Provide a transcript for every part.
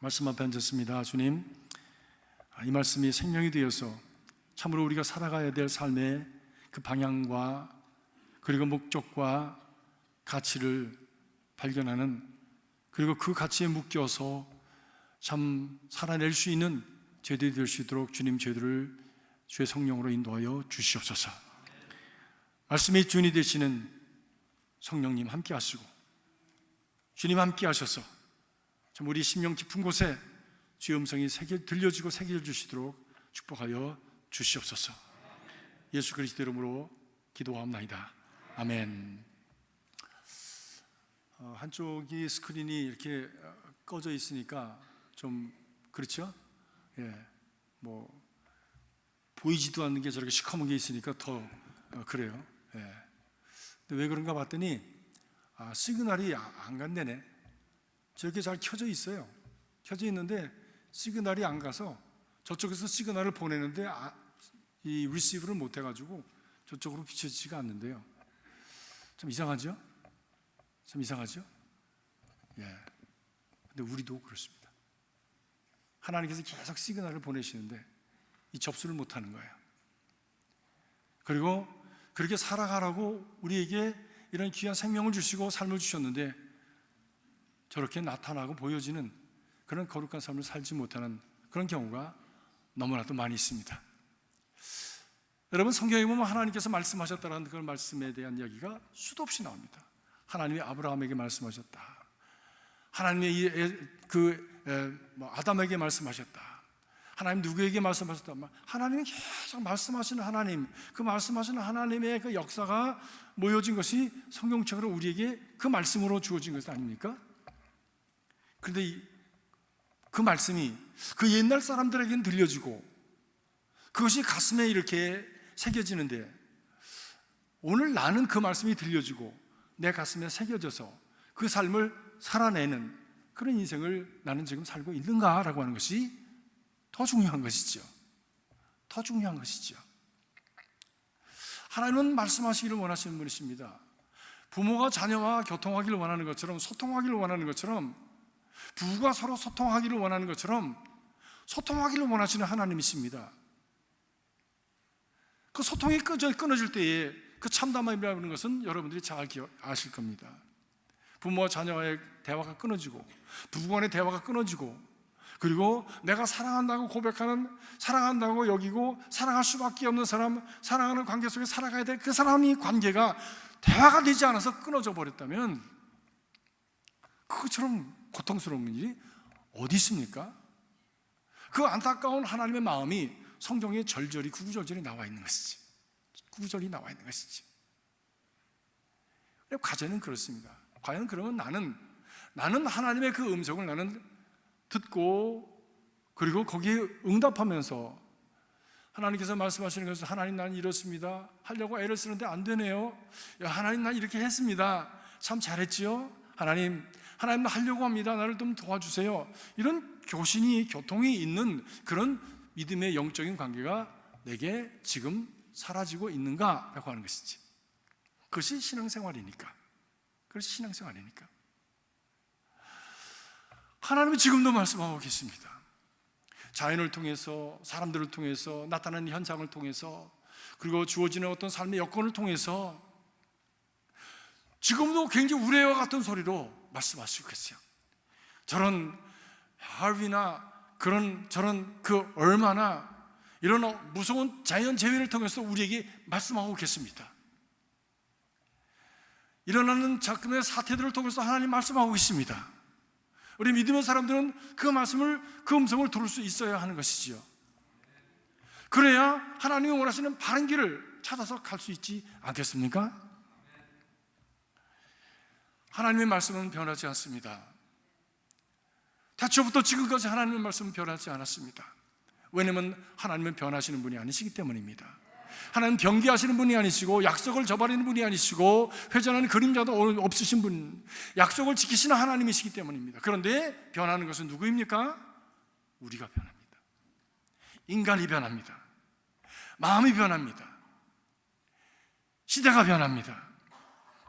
말씀 앞에 앉았습니다. 주님, 이 말씀이 생명이 되어서 참으로 우리가 살아가야 될 삶의 그 방향과 그리고 목적과 가치를 발견하는, 그리고 그 가치에 묶여서 참 살아낼 수 있는 저희들이 될 수 있도록 주님, 저희들을 주의 성령으로 인도하여 주시옵소서. 말씀의 주인이 되시는 성령님 함께 하시고 주님 함께 하셔서 참 우리 심령 깊은 곳에 주의 음성이 들려지고 새겨 주시도록 축복하여 주시옵소서. 예수 그리스도 이름으로 기도하옵나이다. 아멘. 한쪽이 스크린이 이렇게 꺼져 있으니까 좀 그렇죠? 뭐 보이지도 않는 게 저렇게 시커먼 게 있으니까 더 그래요. 근데 왜 그런가 봤더니 시그널이 안 간대네. 저렇게 잘 켜져 있어요. 켜져 있는데 시그널이 안 가서 저쪽에서 시그널을 보내는데 이 리시브를 못 해가지고 저쪽으로 비춰지지가 않는데요. 좀 이상하죠? 좀 이상하죠? 근데 우리도 그렇습니다. 하나님께서 계속 시그널을 보내시는데 이 접수를 못 하는 거예요. 그리고 그렇게 살아가라고 우리에게 이런 귀한 생명을 주시고 삶을 주셨는데 저렇게 나타나고 보여지는 그런 거룩한 삶을 살지 못하는 그런 경우가 너무나도 많이 있습니다. 여러분, 성경에 보면 하나님께서 말씀하셨다는 그 말씀에 대한 이야기가 수도 없이 나옵니다. 하나님이 아브라함에게 말씀하셨다. 하나님이 아담에게 말씀하셨다. 하나님 누구에게 말씀하셨다. 하나님이 계속 말씀하시는 하나님, 그 말씀하시는 하나님의 그 역사가 모여진 것이 성경책으로 우리에게 그 말씀으로 주어진 것 아닙니까? 그런데 그 말씀이 그 옛날 사람들에게는 들려지고 그것이 가슴에 이렇게 새겨지는데 오늘 나는 그 말씀이 들려지고 내 가슴에 새겨져서 그 삶을 살아내는 그런 인생을 나는 지금 살고 있는가라고 하는 것이 더 중요한 것이죠. 더 중요한 것이죠. 하나님은 말씀하시기를 원하시는 분이십니다. 부모가 자녀와 교통하기를 원하는 것처럼, 소통하기를 원하는 것처럼, 부부가 서로 소통하기를 원하는 것처럼 소통하기를 원하시는 하나님이십니다. 그 소통이 끊어질 때에 그 참담함이라는 것은 여러분들이 잘 아실 겁니다. 부모와 자녀와의 대화가 끊어지고, 부부간의 대화가 끊어지고, 그리고 내가 사랑한다고 고백하는, 사랑한다고 여기고 사랑할 수밖에 없는 사람, 사랑하는 관계 속에 살아가야 될 그 사람이 관계가 대화가 되지 않아서 끊어져 버렸다면 그것처럼 고통스러운 일이 어디 있습니까? 그 안타까운 하나님의 마음이 성경에 절절히 구구절절히 나와 있는 것이지. 구구절이 나와 있는 것이지. 과제는 그렇습니다. 과연 그러면 나는 하나님의 그 음성을 나는 듣고, 그리고 거기에 응답하면서 하나님께서 말씀하시는 것은, 하나님 나는 이렇습니다, 하려고 애를 쓰는데 안 되네요. 하나님 난 이렇게 했습니다, 참 잘했지요. 하나님 나 하려고 합니다, 나를 좀 도와주세요. 이런 교통이 있는 그런 믿음의 영적인 관계가 내게 지금 사라지고 있는가 라고 하는 것이지. 그것이 신앙생활이니까. 하나님은 지금도 말씀하고 계십니다. 자연을 통해서, 사람들을 통해서, 나타나는 현상을 통해서, 그리고 주어지는 어떤 삶의 여건을 통해서 지금도 굉장히 우레와 같은 소리로 말씀하시고 계세요. 저런 하비나 저런 얼마나 이런 무서운 자연 재해를 통해서 우리에게 말씀하고 계십니다. 일어나는 작금의 사태들을 통해서 하나님 말씀하고 계십니다. 우리 믿음의 사람들은 그 음성을 들을 수 있어야 하는 것이지요. 그래야 하나님이 원하시는 바른 길을 찾아서 갈 수 있지 않겠습니까? 하나님의 말씀은 변하지 않습니다. 태초부터 지금까지 하나님의 말씀은 변하지 않았습니다. 왜냐하면 하나님은 변하시는 분이 아니시기 때문입니다. 하나님은 변개하시는 분이 아니시고, 약속을 저버리는 분이 아니시고, 회전하는 그림자도 없으신 분, 약속을 지키시는 하나님이시기 때문입니다. 그런데 변하는 것은 누구입니까? 우리가 변합니다. 인간이 변합니다. 마음이 변합니다. 시대가 변합니다.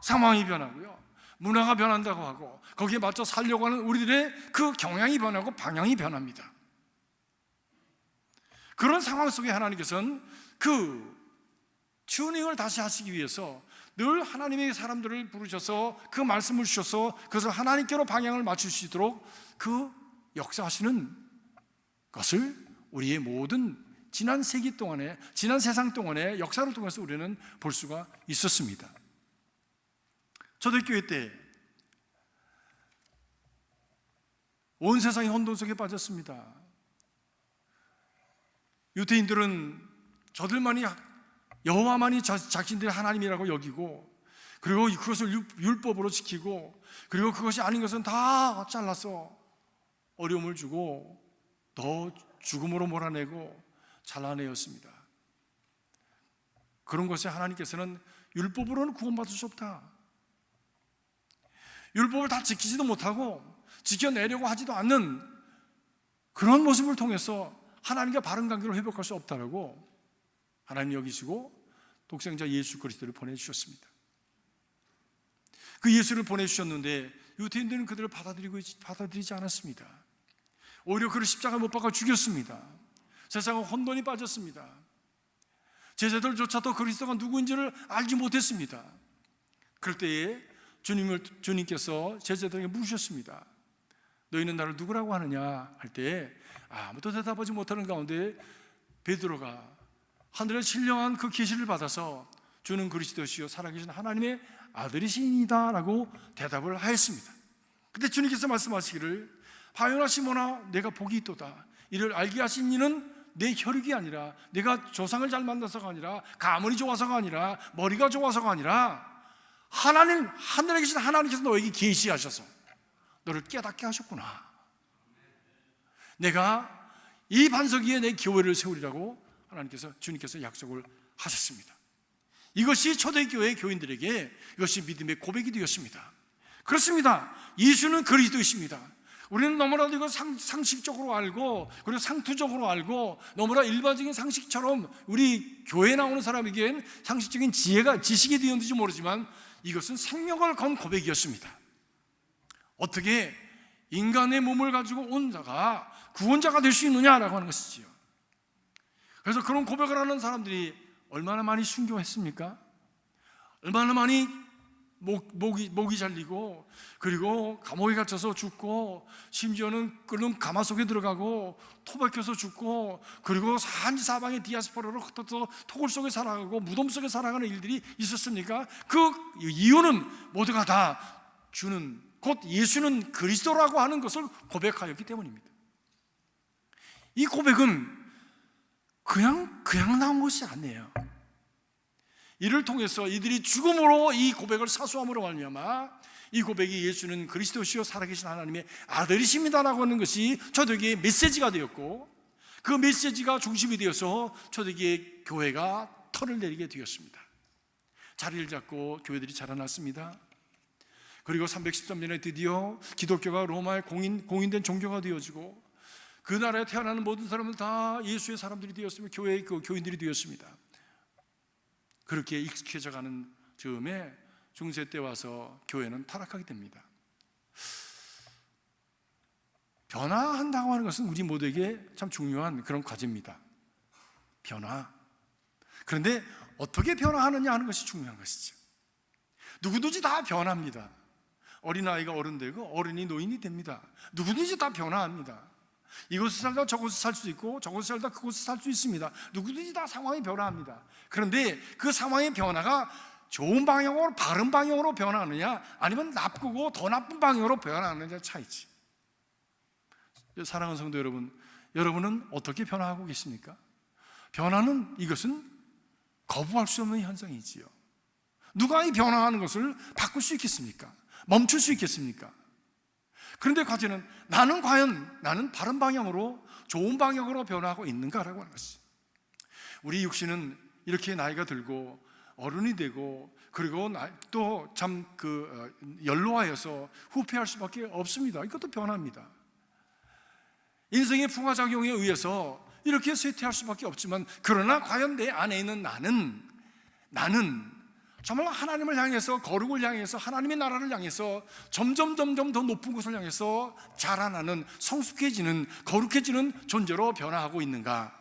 상황이 변하고요, 문화가 변한다고 하고 거기에 맞춰 살려고 하는 우리들의 그 경향이 변하고 방향이 변합니다. 그런 상황 속에 하나님께서는 그 튜닝을 다시 하시기 위해서 늘 하나님의 사람들을 부르셔서 그 말씀을 주셔서 그것을 하나님께로 방향을 맞추시도록 그 역사하시는 것을 우리의 모든 지난 세기 동안에, 지난 세상 동안의 역사를 통해서 우리는 볼 수가 있었습니다. 초대교회 때 온 세상이 혼돈 속에 빠졌습니다. 유대인들은 저들만이, 여호와만이 자신들의 하나님이라고 여기고, 그리고 그것을 율법으로 지키고, 그리고 그것이 아닌 것은 다 잘라서 어려움을 주고 더 죽음으로 몰아내고 잘라내었습니다. 그런 것에 하나님께서는 율법으로는 구원받을 수 없다, 율법을 다 지키지도 못하고 지켜내려고 하지도 않는 그런 모습을 통해서 하나님과 바른 관계를 회복할 수 없다라고 하나님 여기시고 독생자 예수 그리스도를 보내주셨습니다. 그 예수를 보내주셨는데 유대인들은 그들을 받아들이지 않았습니다. 오히려 그를 십자가에 못 박아 죽였습니다. 세상은 혼돈이 빠졌습니다. 제자들조차도 그리스도가 누구인지를 알지 못했습니다. 그럴 때에 주님께서 제자들에게 물으셨습니다. 너희는 나를 누구라고 하느냐 할 때에 아무도 대답하지 못하는 가운데 베드로가 하늘의 신령한 그 계시를 받아서 주는 그리스도시요 살아계신 하나님의 아들이시니이다 라고 대답을 하였습니다. 그때 주님께서 말씀하시기를 바요나 시몬아 내가 복이 있도다. 이를 알게 하신 이는 내 혈육이 아니라 내가 조상을 잘 만나서가 아니라 가문이 좋아서가 아니라 머리가 좋아서가 아니라 하나님, 하늘에 계신 하나님께서 너에게 계시하셔서 너를 깨닫게 하셨구나. 내가 이 반석 위에 내 교회를 세우리라고 주님께서 약속을 하셨습니다. 이것이 초대교회 교인들에게 이것이 믿음의 고백이 되었습니다. 그렇습니다. 예수는 그리스도이십니다. 우리는 너무나도 이걸 상식적으로 알고 그리고 상투적으로 알고 너무나 일반적인 상식처럼 우리 교회에 나오는 사람에겐 상식적인 지식이 되었는지 모르지만 이것은 생명을 건 고백이었습니다. 어떻게 인간의 몸을 가지고 온 자가 구원자가 될 수 있느냐라고 하는 것이지요. 그래서 그런 고백을 하는 사람들이 얼마나 많이 순교했습니까? 얼마나 많이 목이 잘리고 그리고 감옥에 갇혀서 죽고 심지어는 끓는 가마 속에 들어가고 토박혀서 죽고 그리고 산지사방의 디아스포라로 흩어져 토굴 속에 살아가고 무덤 속에 살아가는 일들이 있었습니까? 그 이유는 모두가 다 주는 곧 예수는 그리스도라고 하는 것을 고백하였기 때문입니다. 이 고백은 그냥 나온 것이 아니에요. 이를 통해서 이들이 죽음으로 이 고백을 사수함으로 말미암아 이 고백이 예수는 그리스도시요 살아계신 하나님의 아들이십니다라고 하는 것이 초대교회의 메시지가 되었고 그 메시지가 중심이 되어서 초대교회 교회가 털을 내리게 되었습니다. 자리를 잡고 교회들이 자라났습니다. 그리고 313년에 드디어 기독교가 로마의 공인된 종교가 되어지고 그 나라에 태어나는 모든 사람은 다 예수의 사람들이 되었으며 교회의 교인들이 되었습니다. 그렇게 익숙해져가는 즈음에 중세 때 와서 교회는 타락하게 됩니다. 변화한다고 하는 것은 우리 모두에게 참 중요한 그런 과제입니다. 변화. 그런데 어떻게 변화하느냐 하는 것이 중요한 것이죠. 누구든지 다 변합니다. 어린아이가 어른 되고 어른이 노인이 됩니다. 누구든지 다 변화합니다. 이곳에 살다 저곳에 살 수 있고 저곳에 살다 그곳에 살 수 있습니다. 누구든지 다 상황이 변화합니다. 그런데 그 상황의 변화가 좋은 방향으로 바른 방향으로 변화하느냐 아니면 나쁘고 더 나쁜 방향으로 변화하느냐의 차이지. 사랑하는 성도 여러분, 여러분은 어떻게 변화하고 계십니까? 변화는 이것은 거부할 수 없는 현상이지요. 누가 이 변화하는 것을 바꿀 수 있겠습니까? 멈출 수 있겠습니까? 그런데 과제는 나는 바른 방향으로 좋은 방향으로 변화하고 있는가라고 하는 것이. 우리 육신은 이렇게 나이가 들고 어른이 되고 그리고 또 참 연로하여서 후퇴할 수밖에 없습니다. 이것도 변화입니다. 인생의 풍화작용에 의해서 이렇게 쇠퇴할 수밖에 없지만 그러나 과연 내 안에 있는 나는 정말 하나님을 향해서, 거룩을 향해서, 하나님의 나라를 향해서 점점 더 높은 곳을 향해서 자라나는, 성숙해지는, 거룩해지는 존재로 변화하고 있는가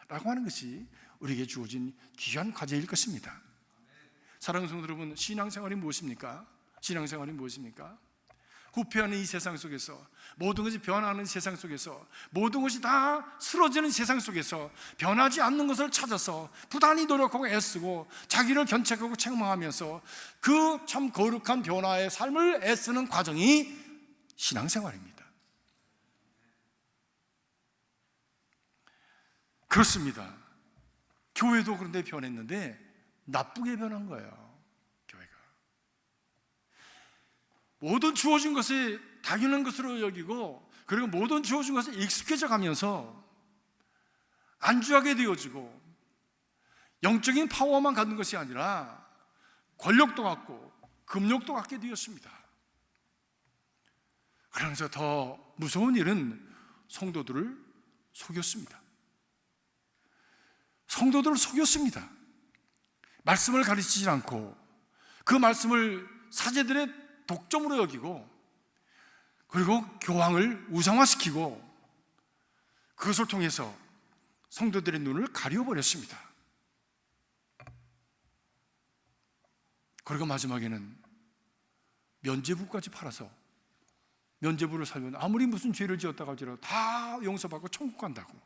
라고 하는 것이 우리에게 주어진 귀한 과제일 것입니다. 사랑하는 성도 여러분, 신앙생활이 무엇입니까? 신앙생활이 무엇입니까? 후퇴하는 이 세상 속에서, 모든 것이 변화하는 세상 속에서, 모든 것이 다 쓰러지는 세상 속에서 변하지 않는 것을 찾아서 부단히 노력하고 애쓰고 자기를 견책하고 책망하면서 그 참 거룩한 변화의 삶을 애쓰는 과정이 신앙생활입니다. 그렇습니다. 교회도 그런데 변했는데 나쁘게 변한 거예요. 모든 주어진 것이 당연한 것으로 여기고, 그리고 모든 주어진 것에 익숙해져 가면서 안주하게 되어지고, 영적인 파워만 갖는 것이 아니라 권력도 갖고 금욕도 갖게 되었습니다. 그러면서 더 무서운 일은 성도들을 속였습니다. 성도들을 속였습니다. 말씀을 가르치지 않고 그 말씀을 사제들의 독점으로 여기고, 그리고 교황을 우상화시키고, 그것을 통해서 성도들의 눈을 가려버렸습니다. 그리고 마지막에는 면죄부까지 팔아서, 면죄부를 살면 아무리 무슨 죄를 지었다고 할지라도 다 용서받고 천국 간다고,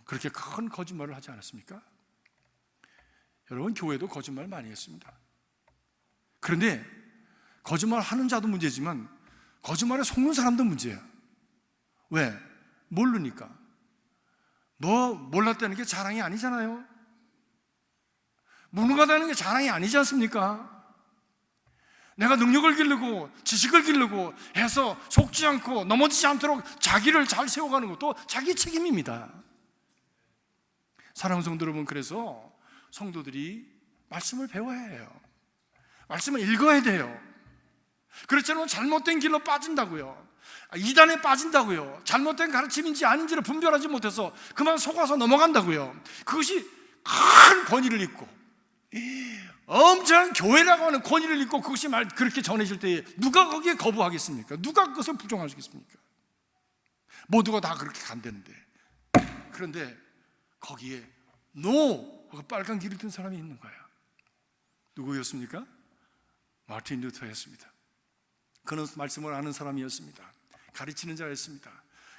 그렇게 큰 거짓말을 하지 않았습니까? 여러분, 교회도 거짓말 많이 했습니다. 그런데 거짓말 하는 자도 문제지만 거짓말에 속는 사람도 문제야. 왜? 모르니까. 너 몰랐다는 게 자랑이 아니잖아요. 무능하다는 게 자랑이 아니지 않습니까? 내가 능력을 기르고 지식을 기르고 해서 속지 않고 넘어지지 않도록 자기를 잘 세워가는 것도 자기 책임입니다. 사랑하는 성도 여러분, 그래서 성도들이 말씀을 배워야 해요. 말씀을 읽어야 돼요. 그렇지 않으면 잘못된 길로 빠진다고요. 이단에 빠진다고요. 잘못된 가르침인지 아닌지를 분별하지 못해서 그만 속아서 넘어간다고요. 그것이 큰 권위를 입고, 엄청난 교회라고 하는 권위를 입고 그것이 그렇게 전해질 때에 누가 거기에 거부하겠습니까? 누가 그것을 부정하시겠습니까? 모두가 다 그렇게 간다는데. 그런데 거기에 NO! 하고 빨간 길을 든 사람이 있는 거야. 누구였습니까? 마틴 루터였습니다. 그는 말씀을 아는 사람이었습니다. 가르치는 자였습니다.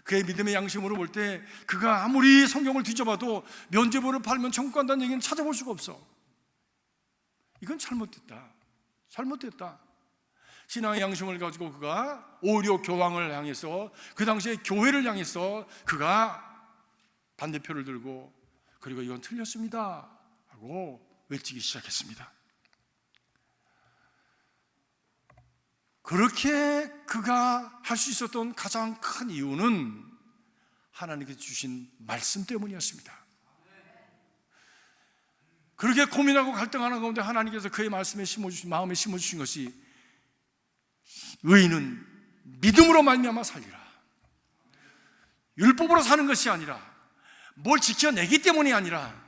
그의 믿음의 양심으로 볼 때 그가 아무리 성경을 뒤져봐도 면죄부를 팔면 천국 간다는 얘기는 찾아볼 수가 없어. 이건 잘못됐다. 신앙의 양심을 가지고 그가 오히려 교황을 향해서, 그 당시에 교회를 향해서 그가 반대표를 들고, 그리고 이건 틀렸습니다 하고 외치기 시작했습니다. 그렇게 그가 할 수 있었던 가장 큰 이유는 하나님께서 주신 말씀 때문이었습니다. 그렇게 고민하고 갈등하는 가운데 하나님께서 그의 말씀에 심어주신, 마음에 심어주신 것이 의인은 믿음으로 말미암아 살리라. 율법으로 사는 것이 아니라, 뭘 지켜내기 때문이 아니라,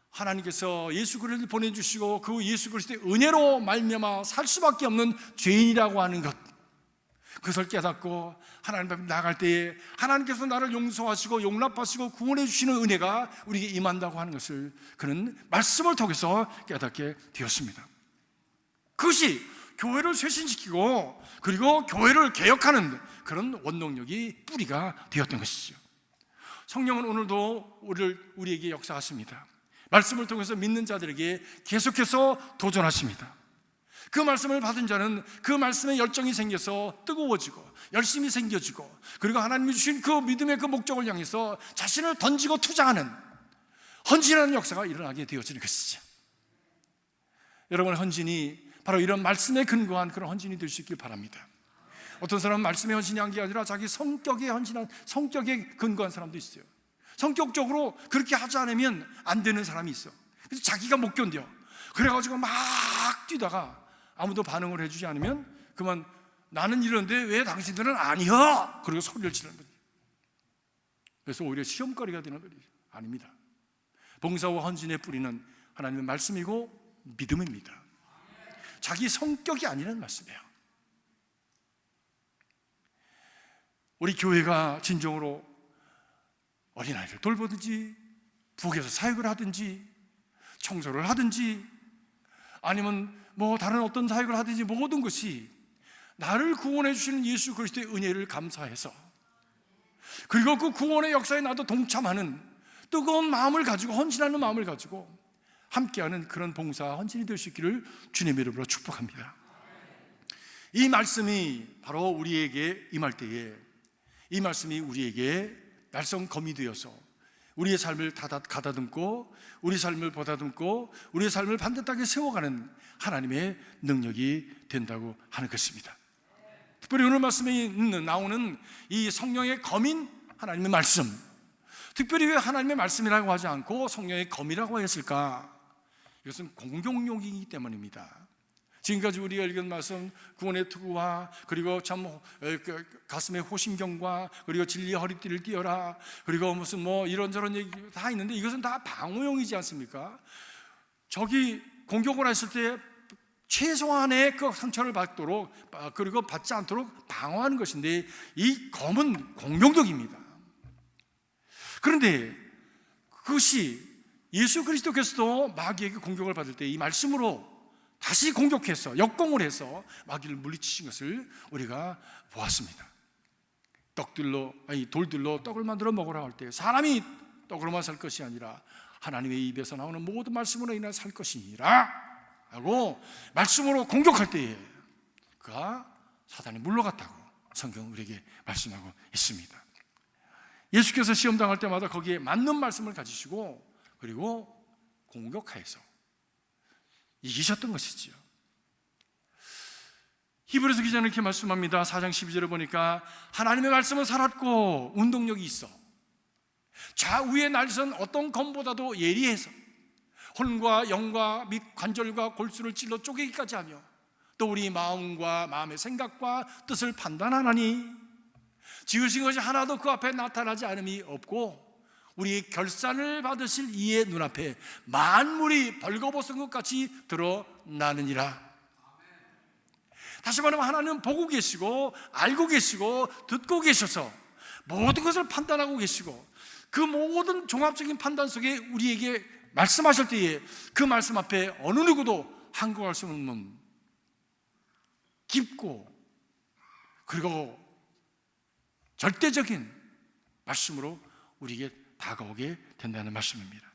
하나님께서 예수 그리스도를 보내주시고 그 예수 그리스도의 은혜로 말미암아 살 수밖에 없는 죄인이라고 하는 것, 그것을 깨닫고 하나님 앞에 나갈 때에 하나님께서 나를 용서하시고 용납하시고 구원해 주시는 은혜가 우리에게 임한다고 하는 것을 그는 말씀을 통해서 깨닫게 되었습니다. 그것이 교회를 쇄신시키고 그리고 교회를 개혁하는 그런 원동력이 뿌리가 되었던 것이죠. 성령은 오늘도 우리에게 역사하십니다. 말씀을 통해서 믿는 자들에게 계속해서 도전하십니다. 그 말씀을 받은 자는 그 말씀에 열정이 생겨서 뜨거워지고 열심히 생겨지고, 그리고 하나님이 주신 그 믿음의 그 목적을 향해서 자신을 던지고 투자하는 헌신하는 역사가 일어나게 되어지는 것이죠. 여러분의 헌신이 바로 이런 말씀에 근거한 그런 헌신이 될 수 있길 바랍니다. 어떤 사람은 말씀의 헌신이 한 게 아니라 자기 성격에 헌신한, 성격에 근거한 사람도 있어요. 성격적으로 그렇게 하지 않으면 안 되는 사람이 있어. 그래서 자기가 못 견뎌. 그래가지고 막 뛰다가 아무도 반응을 해주지 않으면 그만, 나는 이런데 왜 당신들은 아니야? 그리고 소리를 치는 거지. 그래서 오히려 시험거리가 되는 거지. 아닙니다. 봉사와 헌신의 뿌리는 하나님의 말씀이고 믿음입니다. 자기 성격이 아니라는 말씀이에요. 우리 교회가 진정으로 어린아이를 돌보든지 부엌에서 사역을 하든지 청소를 하든지 아니면 뭐 다른 어떤 사역을 하든지 모든 것이 나를 구원해 주시는 예수 그리스도의 은혜를 감사해서, 그리고 그 구원의 역사에 나도 동참하는 뜨거운 마음을 가지고, 헌신하는 마음을 가지고 함께하는 그런 봉사 헌신이 될 수 있기를 주님의 이름으로 축복합니다. 이 말씀이 바로 우리에게 임할 때에 이 말씀이 우리에게 날성검이 되어서 우리의 삶을 가다듬고 우리 삶을 보다듬고 우리의 삶을 반듯하게 세워가는 하나님의 능력이 된다고 하는 것입니다. 특별히 오늘 말씀에 나오는 이 성령의 검인 하나님의 말씀, 특별히 왜 하나님의 말씀이라고 하지 않고 성령의 검이라고 했을까? 이것은 공격용이기 때문입니다. 지금까지 우리가 읽은 말씀, 구원의 투구와 그리고 참 가슴의 호심경과 그리고 진리의 허리띠를 띄어라, 그리고 무슨 뭐 이런저런 얘기 다 있는데 이것은 다 방어용이지 않습니까? 적이 공격을 했을 때 최소한의 그 상처를 받도록, 그리고 받지 않도록 방어하는 것인데, 이 검은 공격적입니다. 그런데 그것이 예수 그리스도께서도 마귀에게 공격을 받을 때 이 말씀으로 다시 공격해서 역공을 해서 마귀를 물리치신 것을 우리가 보았습니다. 돌들로 떡을 만들어 먹으라 할 때 사람이 떡으로만 살 것이 아니라 하나님의 입에서 나오는 모든 말씀으로 인해 살 것이니라 하고 말씀으로 공격할 때에 그가 사단이 물러갔다고 성경은 우리에게 말씀하고 있습니다. 예수께서 시험당할 때마다 거기에 맞는 말씀을 가지시고 그리고 공격하여서 이기셨던 것이지요. 히브리서 기자는 이렇게 말씀합니다. 4장 12절에 보니까 하나님의 말씀은 살았고 운동력이 있어 좌우의 날선 어떤 검보다도 예리해서 혼과 영과 및 관절과 골수를 찔러 쪼개기까지 하며 또 우리 마음과 마음의 생각과 뜻을 판단하나니 지으신 것이 하나도 그 앞에 나타나지 않음이 없고 우리 결산을 받으실 이의 눈앞에 만물이 벌거벗은 것 같이 드러나느니라. 다시 말하면 하나님은 보고 계시고 알고 계시고 듣고 계셔서 모든 것을 판단하고 계시고 그 모든 종합적인 판단 속에 우리에게 말씀하실 때에 그 말씀 앞에 어느 누구도 항거할 수 없는 깊고 그리고 절대적인 말씀으로 우리에게 다가오게 된다는 말씀입니다.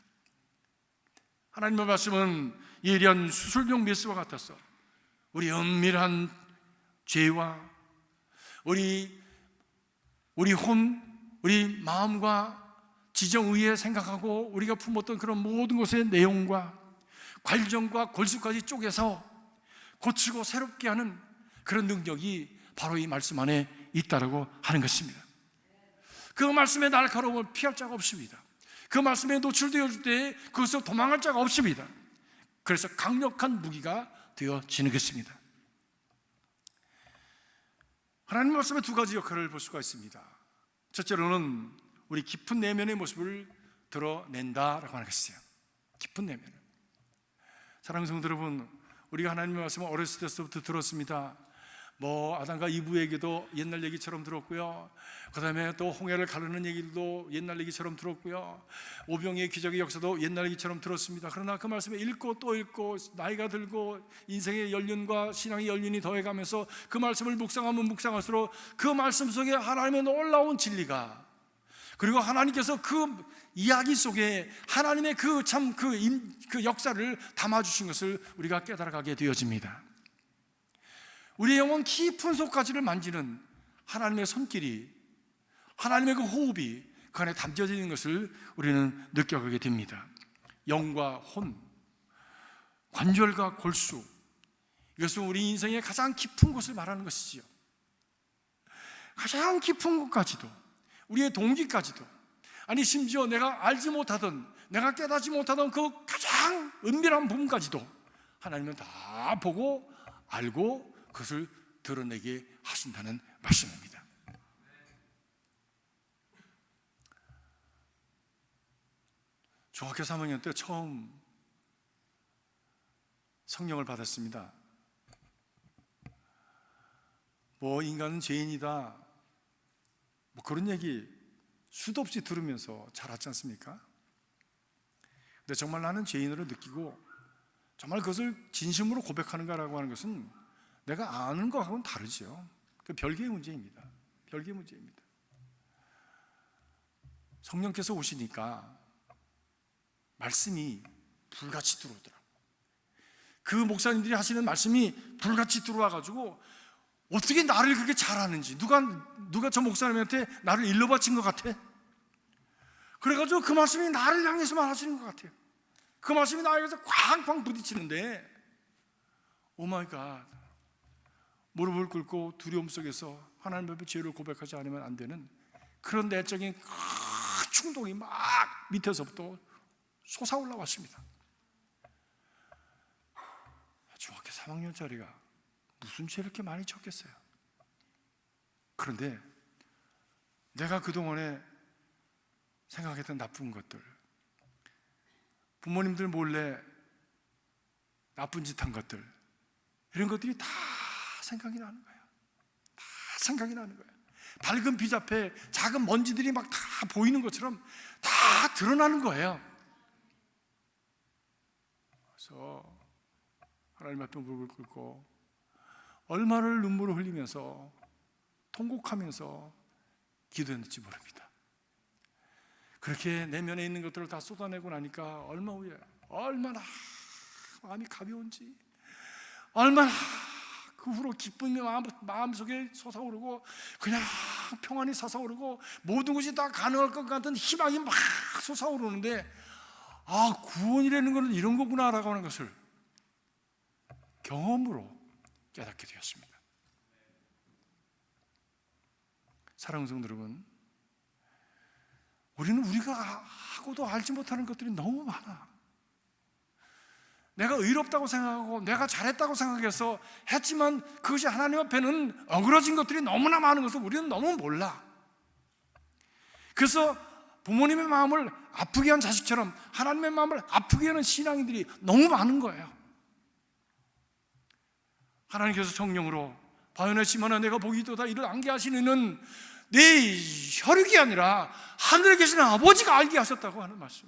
하나님의 말씀은 예리한 수술용 메스와 같아서 우리 은밀한 죄와 우리 마음과 지정의에 생각하고 우리가 품었던 그런 모든 것의 내용과 관정과 골수까지 쪼개서 고치고 새롭게 하는 그런 능력이 바로 이 말씀 안에 있다라고 하는 것입니다. 그 말씀의 날카로움을 피할 자가 없습니다. 그 말씀에 노출되어질 때 그것을 도망갈 자가 없습니다. 그래서 강력한 무기가 되어지는 것입니다. 하나님 말씀의 두 가지 역할을 볼 수가 있습니다. 첫째로는 우리 깊은 내면의 모습을 드러낸다라고 하는 것이에요. 깊은 내면. 사랑하는 성도 여러분, 우리가 하나님의 말씀을 어렸을 때부터 들었습니다. 뭐 아담과 이브에게도 옛날 얘기처럼 들었고요. 그 다음에 또 홍해를 가르는 얘기도 옛날 얘기처럼 들었고요. 오병이의 기적의 역사도 옛날 얘기처럼 들었습니다. 그러나 그 말씀을 읽고 또 읽고 나이가 들고 인생의 연륜과 신앙의 연륜이 더해가면서 그 말씀을 묵상하면 묵상할수록 그 말씀 속에 하나님의 놀라운 진리가, 그리고 하나님께서 그 이야기 속에 하나님의 그 역사를 담아주신 것을 우리가 깨달아가게 되어집니다. 우리의 영혼 깊은 속까지를 만지는 하나님의 손길이, 하나님의 그 호흡이 그 안에 담겨져 있는 것을 우리는 느껴가게 됩니다. 영과 혼, 관절과 골수, 이것은 우리 인생의 가장 깊은 곳을 말하는 것이지요. 가장 깊은 곳까지도, 우리의 동기까지도, 아니 심지어 내가 알지 못하던, 내가 깨닫지 못하던 그 가장 은밀한 부분까지도 하나님은 다 보고 알고 그것을 드러내게 하신다는 말씀입니다. 중학교 3학년 때 처음 성령을 받았습니다. 인간은 죄인이다, 그런 얘기 수도 없이 들으면서 자랐지 않습니까? 근데 정말 나는 죄인으로 느끼고 정말 그것을 진심으로 고백하는가라고 하는 것은 내가 아는 것하고는 다르죠. 그 별개의 문제입니다. 별개의 문제입니다. 성령께서 오시니까 말씀이 불같이 들어오더라고요. 그 목사님들이 하시는 말씀이 불같이 들어와가지고 어떻게 나를 그렇게 잘하는지, 누가 저 목사님한테 나를 일러 바친 것 같아? 그래가지고 그 말씀이 나를 향해서만 하시는 것 같아요. 그 말씀이 나에게서 쾅쾅 부딪히는데, 오 마이 갓, 무릎을 꿇고 두려움 속에서 하나님 앞에 죄를 고백하지 않으면 안 되는 그런 내적인 충동이 막 밑에서부터 솟아올라 왔습니다. 중학교 3학년짜리가 무슨 죄를 이렇게 많이 졌겠어요? 그런데 내가 그동안에 생각했던 나쁜 것들, 부모님들 몰래 나쁜 짓 한 것들, 이런 것들이 다 생각이 나는 거예요. 다 생각이 나는 거예요. 밝은 빛 앞에 작은 먼지들이 막 다 보이는 것처럼 다 드러나는 거예요. 그래서 하나님 앞에 무릎을 꿇고 얼마나 눈물을 흘리면서 통곡하면서 기도했는지 모릅니다. 그렇게 내면에 있는 것들을 다 쏟아내고 나니까 얼마 후에 얼마나 마음이 가벼운지, 얼마나 그 후로 기쁨이 마음속에 솟아오르고 그냥 평안이 솟아오르고 모든 것이 다 가능할 것 같은 희망이 막 솟아오르는데, 구원이라는 것은 이런 거구나라고 하는 것을 경험으로 깨닫게 되었습니다. 사랑하는 성도 여러분, 우리는 우리가 하고도 알지 못하는 것들이 너무 많아. 내가 의롭다고 생각하고 내가 잘했다고 생각해서 했지만 그것이 하나님 앞에는 어그러진 것들이 너무나 많은 것을 우리는 너무 몰라. 그래서 부모님의 마음을 아프게 한 자식처럼 하나님의 마음을 아프게 하는 신앙인들이 너무 많은 거예요. 하나님께서 성령으로 바요나 시몬아 내가 복이 있도다 이를 안게 하시는 이는 내 혈육이 아니라 하늘에 계시는 아버지가 알게 하셨다고 하는 말씀,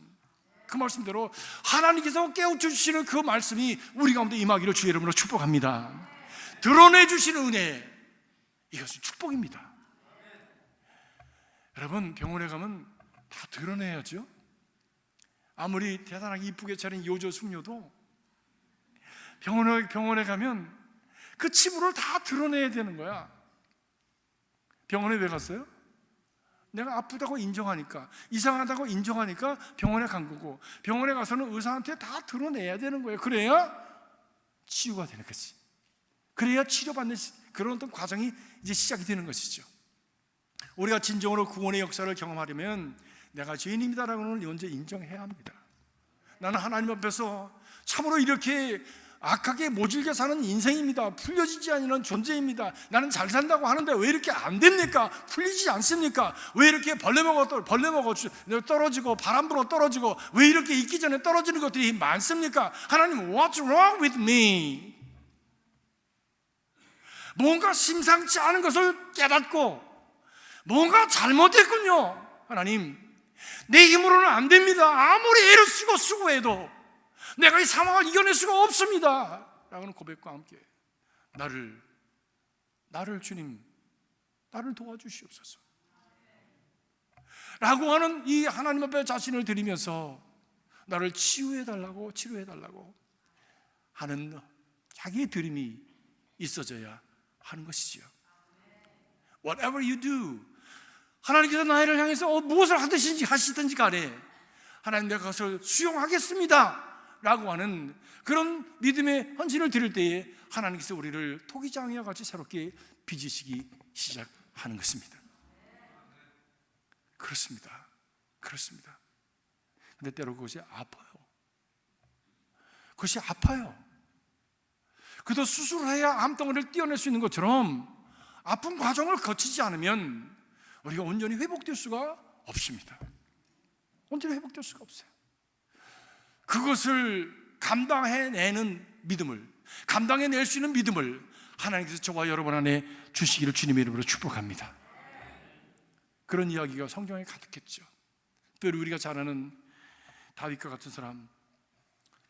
그 말씀대로 하나님께서 깨우쳐주시는 그 말씀이 우리 가운데 임하기를 주의 이름으로 축복합니다. 드러내주시는 은혜, 이것은 축복입니다. 여러분, 병원에 가면 다 드러내야죠. 아무리 대단하게 이쁘게 차린 요조 숙녀도 병원에 가면 그 치부를 다 드러내야 되는 거야. 병원에 왜 갔어요? 내가 아프다고 인정하니까, 이상하다고 인정하니까 병원에 간 거고, 병원에 가서는 의사한테 다 드러내야 되는 거예요. 그래야 치유가 되는 거지. 그래야 치료받는 그런 어떤 과정이 이제 시작이 되는 것이죠. 우리가 진정으로 구원의 역사를 경험하려면 내가 죄인입니다라고는 먼저 인정해야 합니다. 나는 하나님 앞에서 참으로 이렇게 악하게 모질게 사는 인생입니다. 풀려지지 않는 존재입니다. 나는 잘 산다고 하는데 왜 이렇게 안 됩니까? 풀리지 않습니까? 왜 이렇게 벌레 먹어 떨어지고 바람 불어 떨어지고 왜 이렇게 있기 전에 떨어지는 것들이 많습니까? 하나님, what's wrong with me? 뭔가 심상치 않은 것을 깨닫고 뭔가 잘못했군요. 하나님, 내 힘으로는 안 됩니다. 아무리 애를 쓰고 수고해도 내가 이 상황을 이겨낼 수가 없습니다 라고는 고백과 함께 나를 주님, 나를 도와주시옵소서 라고 하는 이 하나님 앞에 자신을 드리면서 나를 치유해달라고, 치료해달라고 하는 자기의 드림이 있어져야 하는 것이지요. Whatever you do, 하나님께서 나를 향해서 무엇을 하시든지 간에 하나님, 내가 그것을 수용하겠습니다 라고 하는 그런 믿음의 헌신을 드릴 때에 하나님께서 우리를 토기장이와 같이 새롭게 빚으시기 시작하는 것입니다. 그렇습니다. 근데 때로 그것이 아파요. 그것이 아파요. 그래도 수술해야 암덩어리를 떼어낼 수 있는 것처럼 아픈 과정을 거치지 않으면 우리가 온전히 회복될 수가 없습니다. 온전히 회복될 수가 없어요. 그것을 감당해내는 믿음을, 감당해낼 수 있는 믿음을 하나님께서 저와 여러분 안에 주시기를 주님의 이름으로 축복합니다. 그런 이야기가 성경에 가득했죠. 특별히 우리가 잘 아는 다윗과 같은 사람,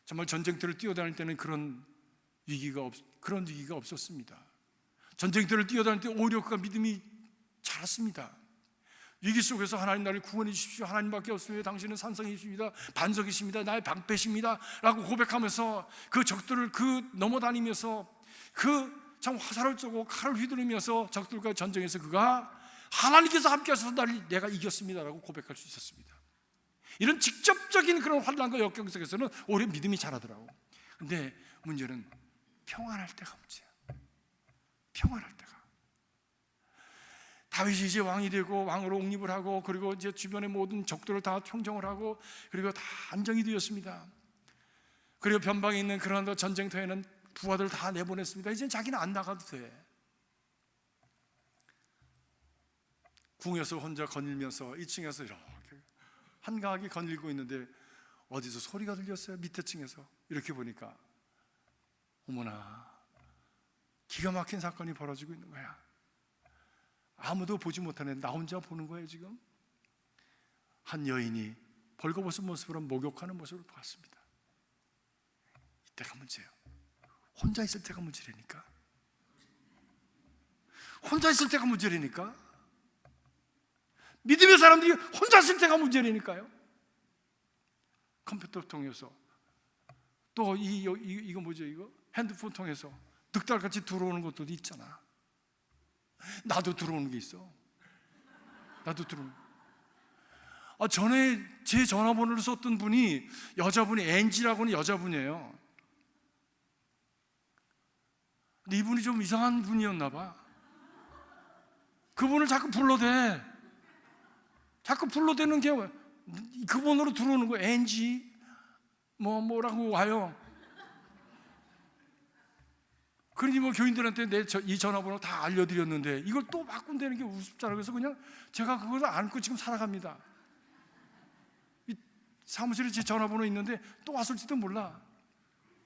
정말 전쟁터를 뛰어다닐 때는 그런 위기가 없었습니다. 전쟁터를 뛰어다닐 때 오히려 그가 믿음이 자랐습니다. 위기 속에서 하나님 나를 구원해 주십시오, 하나님밖에 없으며 당신은 산성이십니다, 반석이십니다, 나의 방패십니다 라고 고백하면서 그 적들을 넘어다니면서 참 화살을 쏘고 칼을 휘두르면서 적들과 전쟁에서 그가 하나님께서 함께 하셔서 내가 이겼습니다 라고 고백할 수 있었습니다. 이런 직접적인 그런 환난과 역경 속에서는 오히려 믿음이 자라더라고. 근데 문제는 평안할 때가 문제야. 평안할 때가. 다윗이 이제 왕이 되고 왕으로 옹립을 하고, 그리고 이제 주변의 모든 적들을 다 평정을 하고, 그리고 다 안정이 되었습니다. 그리고 변방에 있는 그런 전쟁터에는 부하들 다 내보냈습니다. 이제 자기는 안 나가도 돼. 궁에서 혼자 거닐면서 2층에서 이렇게 한가하게 거닐고 있는데 어디서 소리가 들렸어요. 밑에 층에서 이렇게 보니까 어머나, 기가 막힌 사건이 벌어지고 있는 거야. 아무도 보지 못하는 나 혼자 보는 거예요. 지금 한 여인이 벌거벗은 모습으로 목욕하는 모습을 봤습니다. 이때가 문제예요. 혼자 있을 때가 문제라니까. 혼자 있을 때가 문제라니까. 믿음의 사람들이 혼자 있을 때가 문제라니까요. 컴퓨터 통해서 또 이거 뭐죠? 이거 핸드폰 통해서 득달같이 들어오는 것도 있잖아. 나도 들어오는 게 있어. 나도 들어오는. 전에 제 전화번호를 썼던 분이 여자분이 엔지라고 하는 여자분이에요. 근데 이분이 좀 이상한 분이었나 봐. 그분을 자꾸 불러대. 자꾸 불러대는 게 그 번호로 들어오는 거예요. 엔지 뭐라고 와요. 그러니 교인들한테 이 전화번호 다 알려드렸는데 이걸 또 바꾼다는 게 우습잖아요. 그래서 그냥 제가 그걸 안고 지금 살아갑니다. 이 사무실에 제 전화번호 있는데 또 왔을지도 몰라.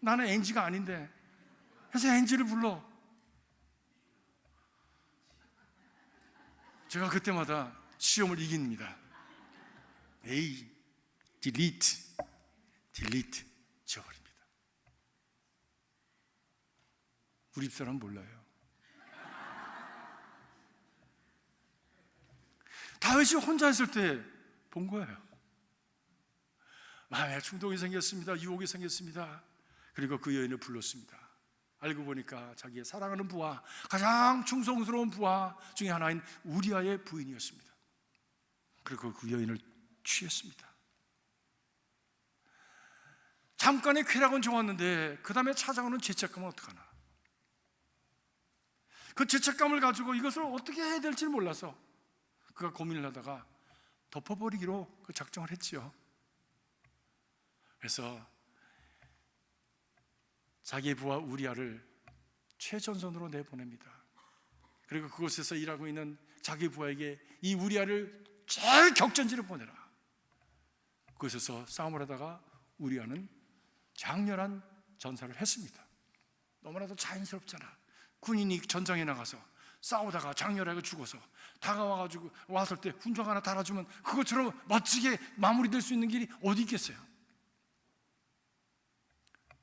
나는 엔지가 아닌데. 그래서 엔지를 불러. 제가 그때마다 시험을 이깁니다. 에이, 딜리트 지워버립니다. 우리 집사람 몰라요. 다윗이 혼자 있을 때 본 거예요. 마음에 충동이 생겼습니다. 유혹이 생겼습니다. 그리고 그 여인을 불렀습니다. 알고 보니까 자기의 사랑하는 부하, 가장 충성스러운 부하 중에 하나인 우리아의 부인이었습니다. 그리고 그 여인을 취했습니다. 잠깐의 쾌락은 좋았는데 그 다음에 찾아오는 죄책감은 어떡하나. 그 죄책감을 가지고 이것을 어떻게 해야 될지 몰라서 그가 고민을 하다가 덮어버리기로 그 작정을 했지요. 그래서 자기의 부하 우리아를 최전선으로 내보냅니다. 그리고 그곳에서 일하고 있는 자기 부하에게 이 우리아를 제일 격전지를 보내라. 그곳에서 싸움을 하다가 우리아는 장렬한 전사를 했습니다. 너무나도 자연스럽잖아. 군인이 전장에 나가서 싸우다가 장렬하게 죽어서 다가와가지고 왔을 때 훈장 하나 달아주면 그것처럼 멋지게 마무리될 수 있는 길이 어디 있겠어요?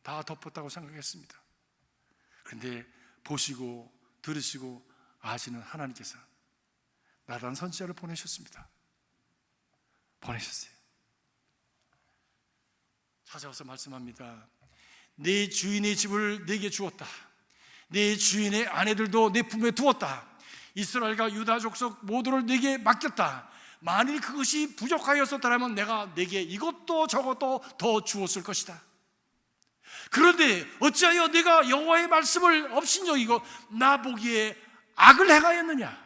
다 덮었다고 생각했습니다. 그런데 보시고 들으시고 아시는 하나님께서 나단 선지자를 보내셨습니다. 보내셨어요. 찾아와서 말씀합니다. 내 주인의 집을 내게 주었다. 내 주인의 아내들도 내 품에 두었다. 이스라엘과 유다 족속 모두를 내게 맡겼다. 만일 그것이 부족하였었다면 내가 내게 이것도 저것도 더 주었을 것이다. 그런데 어찌하여 내가 여호와의 말씀을 업신여기고 나 보기에 악을 행하였느냐?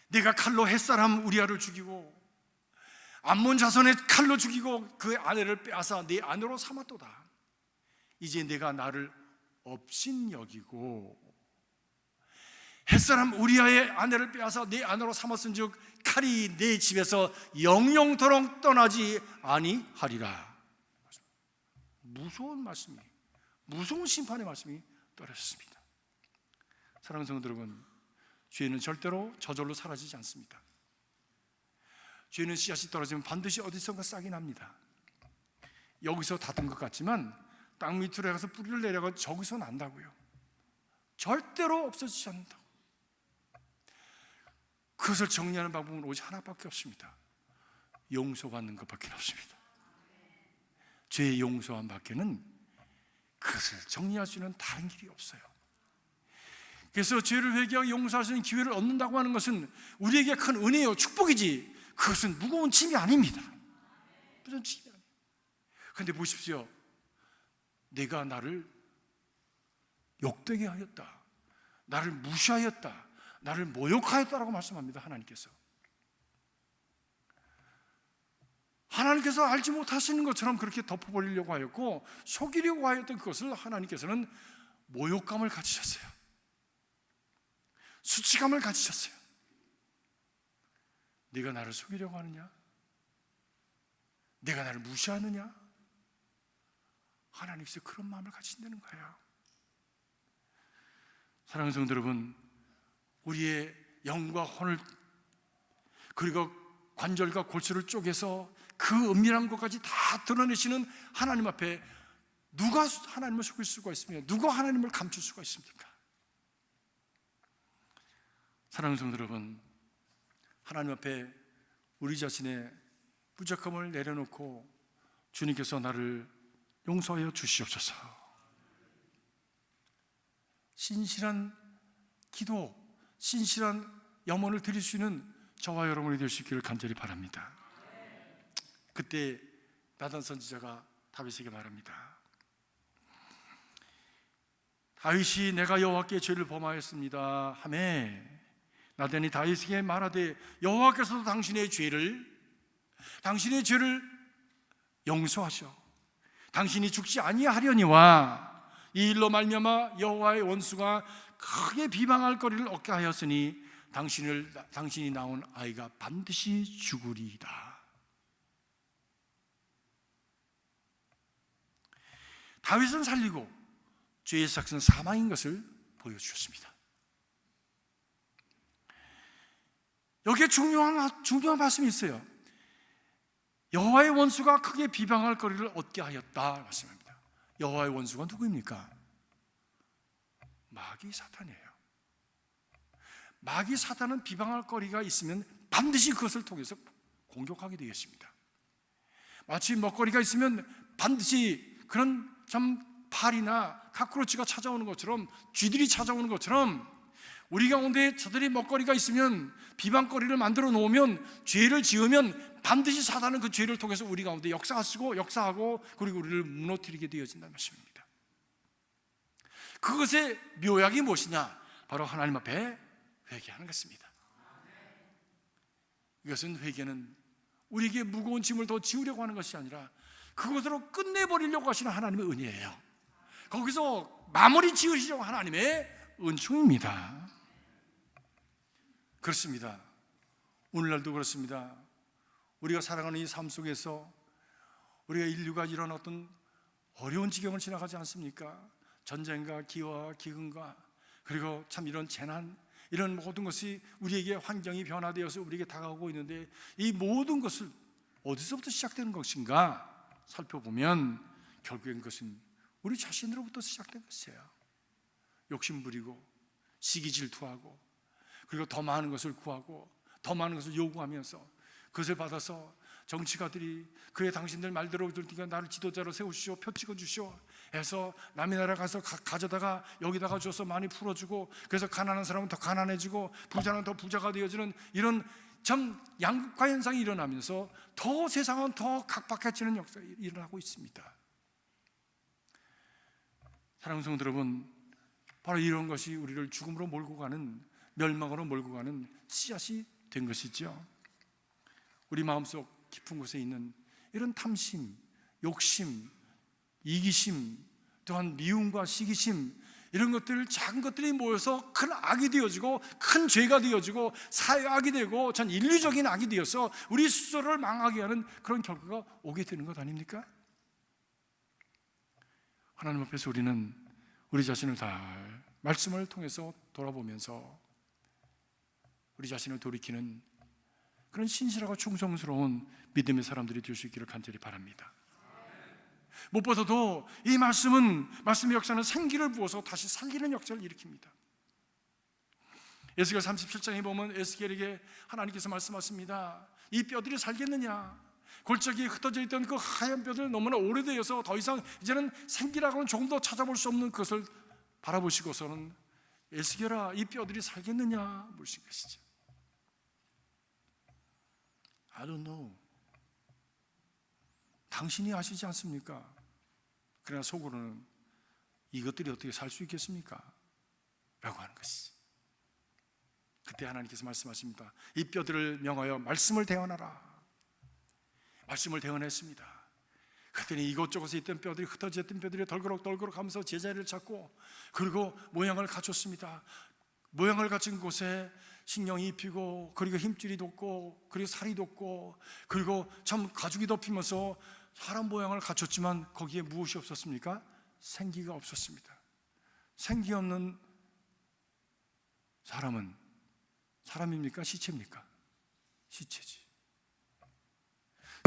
내가 칼로 햇사람 우리아를 죽이고 암몬 자손의 칼로 죽이고 그 아내를 빼앗아 내 아내로 삼았도다. 이제 내가 나를 업신여기고 햇사람 우리아의 아내를 빼앗아 내 아내로 삼았은즉 칼이 내 집에서 영영토록 떠나지 아니하리라. 무서운 말씀이, 무서운 심판의 말씀이 떨어졌습니다. 사랑하는 성도 여러분, 죄는 절대로 저절로 사라지지 않습니다. 죄는 씨앗이 떨어지면 반드시 어디선가 싹이 납니다. 여기서 닫은 것 같지만 땅 밑으로 가서 뿌리를 내려가 저기서 난다고요. 절대로 없어지지 않는다고. 그것을 정리하는 방법은 오직 하나밖에 없습니다. 용서받는 것밖에 없습니다. 죄의 용서함 밖에는 그것을 정리할 수 있는 다른 길이 없어요. 그래서 죄를 회개하고 용서할 수 있는 기회를 얻는다고 하는 것은 우리에게 큰 은혜요, 축복이지, 그것은 무거운 짐이 아닙니다. 무슨 짐이 아니에요. 그런데 보십시오, 내가 나를 욕되게 하였다, 나를 무시하였다, 나를 모욕하였다라고 말씀합니다. 하나님께서 알지 못하시는 것처럼 그렇게 덮어버리려고 하였고 속이려고 하였던 그것을 하나님께서는 모욕감을 가지셨어요. 수치감을 가지셨어요. 네가 나를 속이려고 하느냐? 내가 나를 무시하느냐? 하나님께서 그런 마음을 가지신다는 거예요. 사랑하는 성도 여러분, 우리의 영과 혼을, 그리고 관절과 골수를 쪼개서 그 은밀한 것까지 다 드러내시는 하나님 앞에 누가 하나님을 속일 수가 있으며 누가 하나님을 감출 수가 있습니까? 사랑하는 성도 여러분, 하나님 앞에 우리 자신의 부족함을 내려놓고 주님께서 나를 용서하여 주시옵소서, 신실한 기도, 신실한 염원을 드릴 수 있는 저와 여러분이 될 수 있기를 간절히 바랍니다. 그때 나단 선지자가 다윗에게 말합니다. 다윗이 내가 여호와께 죄를 범하였습니다 하매 나단이 다윗에게 말하되 여호와께서도 당신의 죄를 용서하셔 당신이 죽지 아니하려니와 이 일로 말미암아 여호와의 원수가 크게 비방할 거리를 얻게 하였으니 당신이 낳은 아이가 반드시 죽으리이다. 다윗은 살리고 죄의 삭은 사망인 것을 보여주셨습니다. 여기에 중요한 말씀이 있어요. 여호와의 원수가 크게 비방할 거리를 얻게 하였다 말씀합니다. 여호와의 원수가 누구입니까? 마귀 사탄이에요. 마귀 사탄은 비방할 거리가 있으면 반드시 그것을 통해서 공격하게 되겠습니다. 마치 먹거리가 있으면 반드시 그런 참 파리나 카크로치가 찾아오는 것처럼, 쥐들이 찾아오는 것처럼 우리 가운데 저들이 먹거리가 있으면, 비방거리를 만들어 놓으면, 죄를 지으면 반드시 사단은 그 죄를 통해서 우리 가운데 역사하고 그리고 우리를 무너뜨리게 되어진다는 말씀입니다. 그것의 묘약이 무엇이냐? 바로 하나님 앞에 회개하는 것입니다. 이것은, 회개는 우리에게 무거운 짐을 더 지우려고 하는 것이 아니라 그것으로 끝내버리려고 하시는 하나님의 은혜예요. 거기서 마무리 지으시려고 하나님의 은총입니다. 그렇습니다. 오늘날도 그렇습니다. 우리가 살아가는 이 삶 속에서 우리가 인류가 이런 어떤 어려운 지경을 지나가지 않습니까? 전쟁과 기후와 기근과 그리고 참 이런 재난, 이런 모든 것이 우리에게 환경이 변화되어서 우리에게 다가오고 있는데, 이 모든 것을 어디서부터 시작되는 것인가 살펴보면 결국엔 그것은 우리 자신으로부터 시작된 것이에요. 욕심 부리고 시기 질투하고 그리고 더 많은 것을 구하고 더 많은 것을 요구하면서 그것을 받아서 정치가들이 그래 당신들 말대로 네가 나를 지도자로 세우시오, 표 찍어주시오 해서 남의 나라 가서 가져다가 여기다가 줘서 많이 풀어주고, 그래서 가난한 사람은 더 가난해지고 부자는 더 부자가 되어지는 이런 참 양극화 현상이 일어나면서 더 세상은 더 각박해지는 역사가 일어나고 있습니다. 사랑하는 성도 여러분, 바로 이런 것이 우리를 죽음으로 몰고 가는, 멸망으로 몰고 가는 씨앗이 된 것이죠. 우리 마음속 깊은 곳에 있는 이런 탐심, 욕심, 이기심, 또한 미움과 시기심, 이런 것들, 작은 것들이 모여서 큰 악이 되어지고 큰 죄가 되어지고 사회악이 되고 전 인류적인 악이 되어서 우리 스스로를 망하게 하는 그런 결과가 오게 되는 것 아닙니까? 하나님 앞에서 우리는 우리 자신을 잘 말씀을 통해서 돌아보면서 우리 자신을 돌이키는 그런 신실하고 충성스러운 믿음의 사람들이 될 수 있기를 간절히 바랍니다. 무엇보다도 이 말씀의 역사는 생기를 부어서 다시 살리는 역사를 일으킵니다. 에스겔 37장에 보면 에스겔에게 하나님께서 말씀하십니다. 이 뼈들이 살겠느냐? 골짜기에 흩어져 있던 그 하얀 뼈들 너무나 오래되어서 더 이상 이제는 생기라고는 조금 더 찾아볼 수 없는 그것을 바라보시고서는 에스겔아, 이 뼈들이 살겠느냐 물으신 것이죠. I don't know. 당신이 아시지 않습니까? 그러나 속으로는 이것들이 어떻게 살 수 있겠습니까? 라고 하는 것이지. 그때 하나님께서 말씀하십니다. 이 뼈들을 명하여 말씀을 대언하라. 말씀을 대언했습니다. 그랬더니 이곳저곳에 있던 뼈들이, 흩어져 있던 뼈들이 덜그럭 하면서 제자리를 찾고, 그리고 모양을 갖췄습니다. 모양을 갖춘 곳에 식령이 입히고, 그리고 힘줄이 돋고, 그리고 살이 돋고, 그리고 참 가죽이 덮이면서 사람 모양을 갖췄지만 거기에 무엇이 없었습니까? 생기가 없었습니다. 생기 없는 사람은 사람입니까? 시체입니까? 시체지.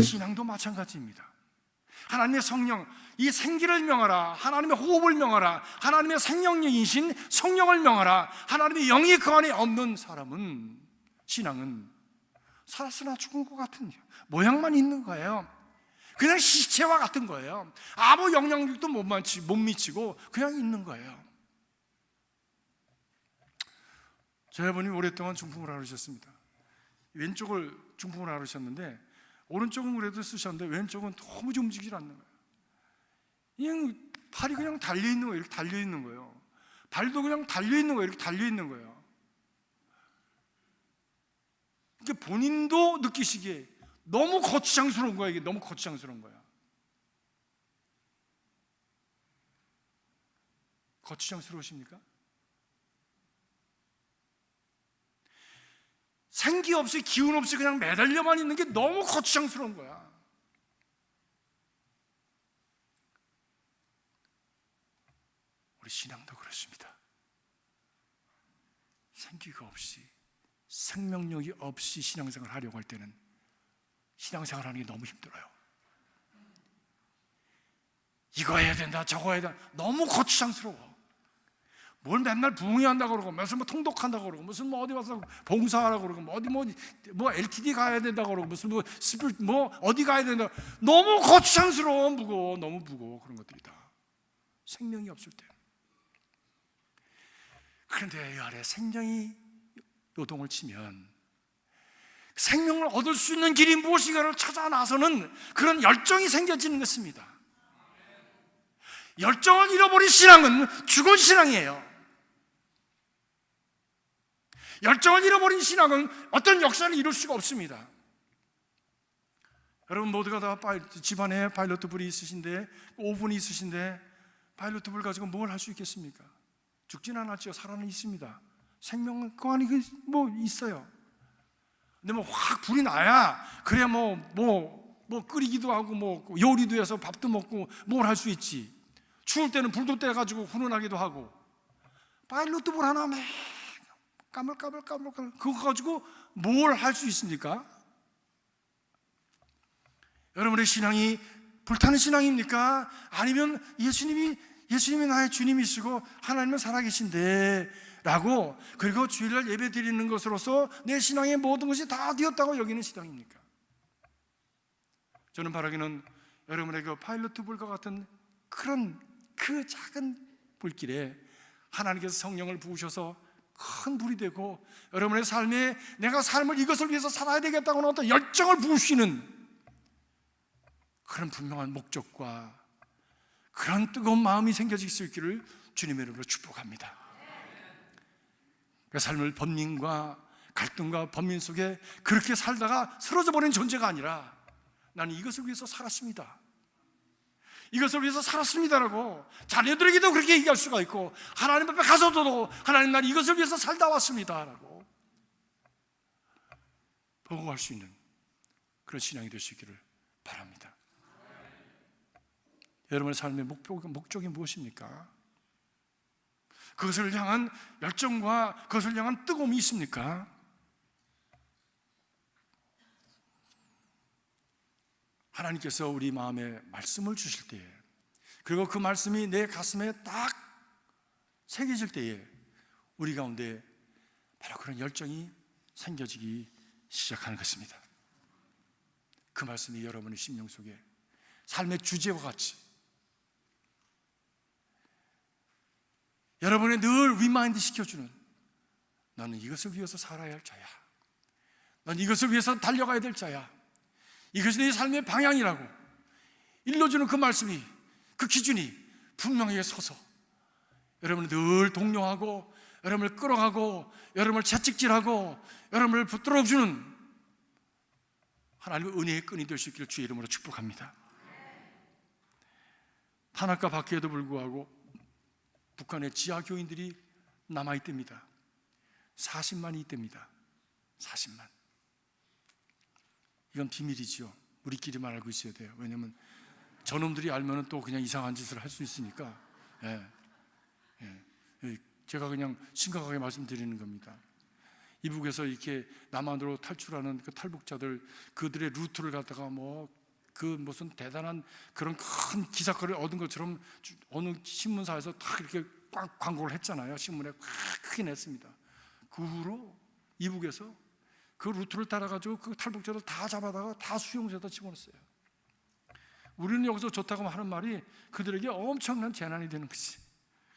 신앙도 마찬가지입니다. 하나님의 성령, 이 생기를 명하라, 하나님의 호흡을 명하라, 하나님의 생명력이신 성령을 명하라. 하나님의 영이 그 안에 없는 사람은, 신앙은 살았으나 죽은 것 같은 모양만 있는 거예요. 그냥 시체와 같은 거예요. 아무 영향력도 못 미치고 그냥 있는 거예요. 저희 아버님 오랫동안 중풍을 앓으셨습니다. 왼쪽을 중풍을 앓으셨는데 오른쪽은 그래도 쓰셨는데 왼쪽은 도무지 움직이지 않는 거예요. 그냥 팔이 그냥 달려있는 거예요. 이렇게 달려있는 거예요. 발도 그냥 달려있는 거예요. 이렇게 달려있는 거예요. 그러니까 본인도 느끼시기에 너무 거추장스러운 거예요. 이게 너무 거추장스러운 거야. 거추장스러우십니까? 생기 없이 기운 없이 그냥 매달려만 있는 게 너무 거추장스러운 거야. 우리 신앙도 그렇습니다. 생기가 없이, 생명력이 없이 신앙생활을 하려고 할 때는 신앙생활 하는 게 너무 힘들어요. 이거 해야 된다, 저거 해야 된다. 너무 거추장스러워. 뭘 맨날 부흥회한다고 그러고, 무슨 뭐 통독한다고 그러고, 무슨 뭐 어디 가서 봉사하라고 그러고, 뭐 어디 뭐 LTD 가야 된다고 그러고, 무슨 뭐 어디 가야 된다. 너무 거추장스러워, 무거워, 너무 무거워. 그런 것들이 다 생명이 없을 때. 그런데 이 아래 생명이 요동을 치면 생명을 얻을 수 있는 길이 무엇인가를 찾아 나서는 그런 열정이 생겨지는 것입니다. 열정을 잃어버린 신앙은 죽은 신앙이에요. 열정을 잃어버린 신앙은 어떤 역사를 이룰 수가 없습니다. 여러분 모두가 다 집안에 파일럿 불이 있으신데, 오븐이 있으신데 파일럿 불 가지고 뭘 할 수 있겠습니까? 죽진 않았죠. 살아는 있습니다. 생명은 그 안에 뭐 있어요. 근데 뭐 확 불이 나야 그래야 뭐 끓이기도 하고 뭐 요리도 해서 밥도 먹고 뭘 할 수 있지. 추울 때는 불도 떼가지고 훈훈하기도 하고. 파일럿 불 하나 막 까물까물 그거 가지고 뭘 할 수 있습니까? 여러분의 신앙이 불타는 신앙입니까? 아니면 예수님이 나의 주님이시고 하나님은 살아계신데 라고, 그리고 주일날 예배 드리는 것으로서 내 신앙의 모든 것이 다 되었다고 여기는 신앙입니까? 저는 바라기는 여러분의 그 파일럿 불과 같은 그런 그 작은 불길에 하나님께서 성령을 부으셔서 큰 불이 되고, 여러분의 삶에 내가 삶을 이것을 위해서 살아야 되겠다고 하는 어떤 열정을 부으시는 그런 분명한 목적과 그런 뜨거운 마음이 생겨질 수 있기를 주님의 이름으로 축복합니다. 그 삶을 번민과 갈등과 번민 속에 그렇게 살다가 쓰러져 버린 존재가 아니라, 나는 이것을 위해서 살았습니다, 이것을 위해서 살았습니다라고 자녀들에게도 그렇게 얘기할 수가 있고, 하나님 앞에 가서도 하나님, 난 이것을 위해서 살다 왔습니다라고 보고할 수 있는 그런 신앙이 될 수 있기를 바랍니다. 여러분의 삶의 목적이 무엇입니까? 그것을 향한 열정과 그것을 향한 뜨거움이 있습니까? 하나님께서 우리 마음에 말씀을 주실 때에, 그리고 그 말씀이 내 가슴에 딱 새겨질 때에 우리 가운데 바로 그런 열정이 생겨지기 시작하는 것입니다. 그 말씀이 여러분의 심령 속에 삶의 주제와 같이 여러분의 늘 리마인드 시켜주는, 너는 이것을 위해서 살아야 할 자야, 넌 이것을 위해서 달려가야 될 자야, 이것이 내 삶의 방향이라고 일러주는 그 말씀이, 그 기준이 분명하게 서서 여러분을 늘 독려하고 여러분을 끌어가고 여러분을 채찍질하고 여러분을 붙들어주는 하나님의 은혜의 끈이 될 수 있기를 주의 이름으로 축복합니다. 탄압과 박해에도 불구하고 북한의 지하 교인들이 남아있답니다. 40만이 있답니다. 40만. 이건 비밀이지요. 우리끼리만 알고 있어야 돼요. 왜냐하면 저놈들이 알면 또 그냥 이상한 짓을 할 수 있으니까. 제가 그냥 심각하게 말씀드리는 겁니다. 이북에서 이렇게 남한으로 탈출하는 그 탈북자들, 그들의 루트를 갖다가 그 무슨 대단한 그런 큰 기사거리를 얻은 것처럼 어느 신문사에서 다 이렇게 꽉 광고를 했잖아요. 신문에 꽉 크게 냈습니다. 그 후로 이북에서 그 루트를 따라가지고 그 탈북자들 다 잡아다가 다 수용소에다 집어넣었어요. 우리는 여기서 좋다고 하는 말이 그들에게 엄청난 재난이 되는 거지.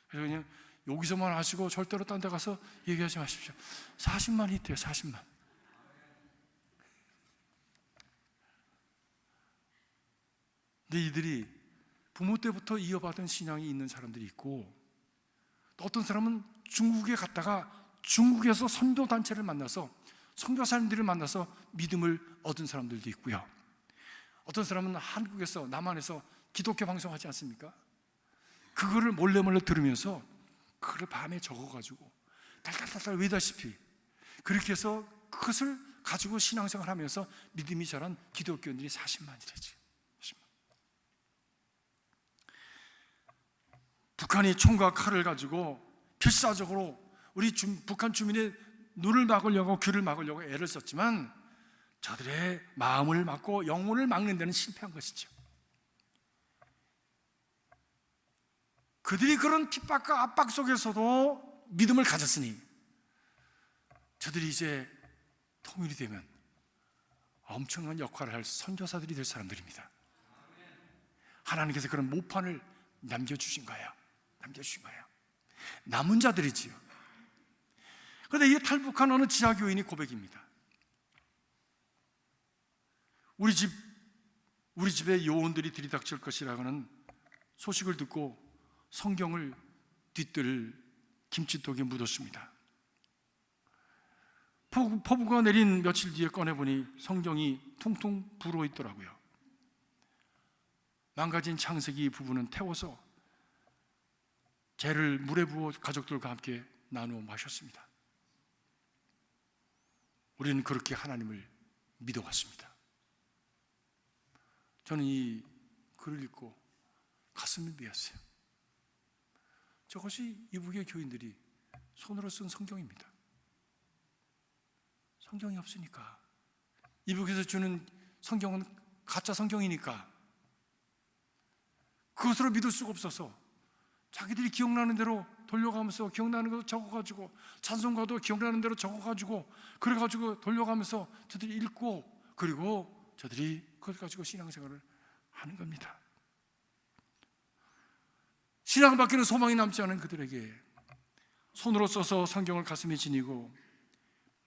그래서 그냥 여기서만 하시고 절대로 딴 데 가서 얘기하지 마십시오. 40만이 있대요. 40만. 근데 이들이 부모 때부터 이어받은 신앙이 있는 사람들이 있고, 또 어떤 사람은 중국에 갔다가 중국에서 선교단체를 만나서 선교사님들을 만나서 믿음을 얻은 사람들도 있고요. 어떤 사람은 한국에서, 남한에서 기독교 방송하지 않습니까? 그거를 몰래 들으면서 그걸 밤에 적어가지고 달달달달 외다시피 그렇게 해서 그것을 가지고 신앙생활 하면서 믿음이 자란 기독교인들이 40만이래지. 북한이 총과 칼을 가지고 필사적으로 우리 북한 주민의 눈을 막으려고, 귀를 막으려고 애를 썼지만 저들의 마음을 막고 영혼을 막는 데는 실패한 것이죠. 그들이 그런 핍박과 압박 속에서도 믿음을 가졌으니 저들이 이제 통일이 되면 엄청난 역할을 할 선교사들이 될 사람들입니다. 하나님께서 그런 모판을 남겨주신 거예요. 남은 자들이지요. 그런데 이 탈북한 어느 지하교인이 고백입니다. 우리 집에 요원들이 들이닥칠 것이라고는 소식을 듣고 성경을 뒤뜰 김치통에 묻었습니다. 폭우가 내린 며칠 뒤에 꺼내보니 성경이 퉁퉁 불어있더라고요. 망가진 창세기 부분은 태워서 재를 물에 부어 가족들과 함께 나누어 마셨습니다. 우리는 그렇게 하나님을 믿어왔습니다. 저는 이 글을 읽고 가슴이 메었어요. 저것이 이북의 교인들이 손으로 쓴 성경입니다. 성경이 없으니까, 이북에서 주는 성경은 가짜 성경이니까 그것으로 믿을 수가 없어서 자기들이 기억나는 대로 돌려가면서 기억나는 거 적어가지고, 찬송가도 기억나는 대로 적어가지고, 그래가지고 돌려가면서 저들이 읽고, 그리고 저들이 그걸 가지고 신앙생활을 하는 겁니다. 신앙을 받기는 소망이 남지 않은 그들에게 손으로 써서 성경을 가슴에 지니고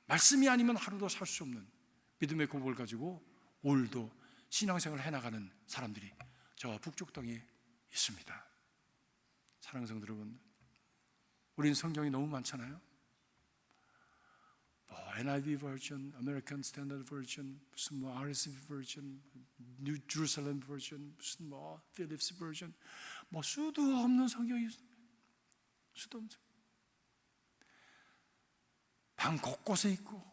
말씀이 아니면 하루도 살 수 없는 믿음의 고백을 가지고 오늘도 신앙생활을 해나가는 사람들이 저 북쪽 땅에 있습니다. 사랑하는 성도 여러분, 우리는 성경이 너무 많잖아요. NIV version, American Standard Version, 무슨 RSV version, New Jerusalem version, 무슨 Phillips version, 수도 없는 성경이 있습니다. 수도 없는. 방 곳곳에 있고,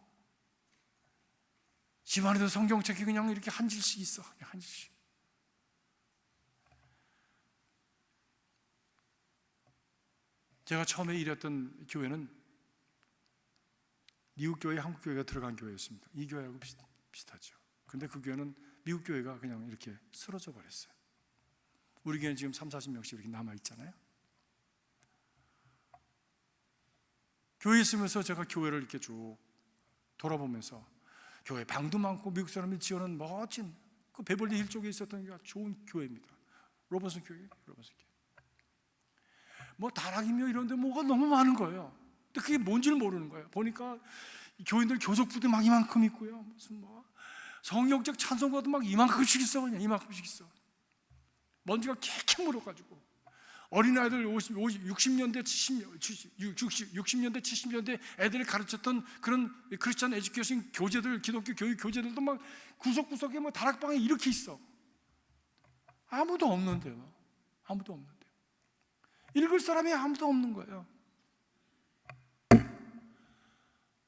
집안에도 성경책이 그냥 이렇게 한 질씩 있어. 그냥 한 질씩. 제가 처음에 일했던 교회는 미국 교회, 한국 교회가 들어간 교회였습니다. 이 교회하고 비슷하죠. 근데 그 교회는 미국 교회가 그냥 이렇게 쓰러져 버렸어요. 우리 교회는 지금 30-40명씩 이렇게 남아있잖아요. 교회에 있으면서 제가 교회를 이렇게 쭉 돌아보면서 교회 방도 많고 미국 사람이 지어놓은 멋진 그 베벌리 힐 쪽에 있었던 게 좋은 교회입니다. 로버슨 교회. 뭐 다락이며 이런 데 뭐가 너무 많은 거예요. 근데 그게 뭔지를 모르는 거예요. 보니까 교인들 교속부도 막 이만큼 있고요. 무슨 뭐 성경적 찬송가도 막 이만큼씩 있어. 그냥 이만큼씩 있어. 먼지가 캐캐 물어가지고 어린아이들 60년대 70년대 애들을 가르쳤던 그런 크리스천 에듀케이션 교재들, 기독교 교육 교재들도 막 구석구석에 뭐 다락방에 이렇게 있어. 아무도 없는데요. 아무도 없는데 읽을 사람이 아무도 없는 거예요.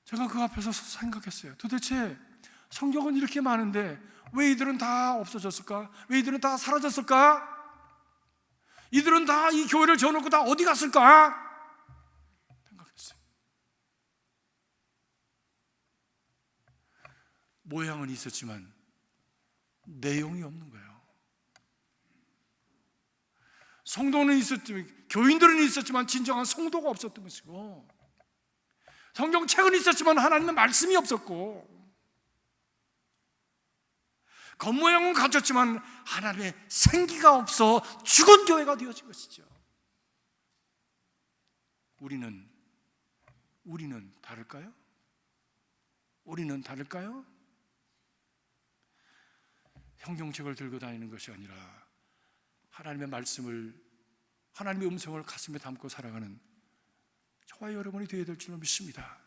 제가 그 앞에서 생각했어요. 도대체 성경은 이렇게 많은데 왜 이들은 다 없어졌을까? 왜 이들은 다 사라졌을까? 이들은 다 이 교회를 지어놓고 다 어디 갔을까? 생각했어요. 모양은 있었지만 내용이 없는 거예요. 성도는 있었지만, 교인들은 있었지만 진정한 성도가 없었던 것이고, 성경책은 있었지만 하나님의 말씀이 없었고, 겉모양은 갖췄지만 하나님의 생기가 없어 죽은 교회가 되어진 것이죠. 우리는 다를까요? 우리는 다를까요? 성경책을 들고 다니는 것이 아니라 하나님의 말씀을, 하나님의 음성을 가슴에 담고 살아가는 저와 여러분이 되어야 될 줄로 믿습니다.